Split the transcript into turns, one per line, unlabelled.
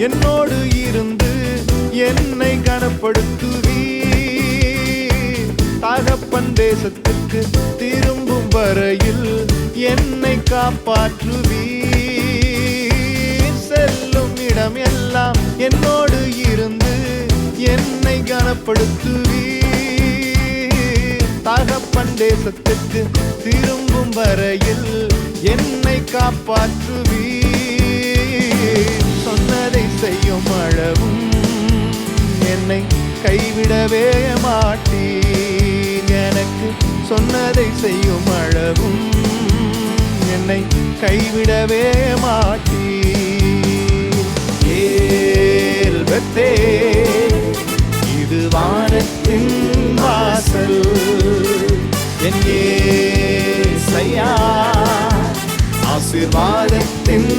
என்னோடு இருந்து என்னை கனப்படுத்துவீர். தகப்பன் தேசத்துக்கு திரும்பும் வரையில் என்னை காப்பாற்றுவீர். செல்லும் இடம் எல்லாம் என்னோடு இருந்து என்னை கனப்படுத்துவீர். தகப்பன் தேசத்துக்கு திரும்பும் வரையில் என்னை காப்பாற்றுவீர். சொன்னதை செய்யும் அளவும் என்னை கைவிடவே மாட்டீர். எனக்கு சொன்னதை செய்யும் அளவும் என்னை கைவிடவே மாட்டீர். ஏல் பெத்தேல், இது வானத்தின் வாசல். என் ஏசையா, ஆசீர்வாதத்தின்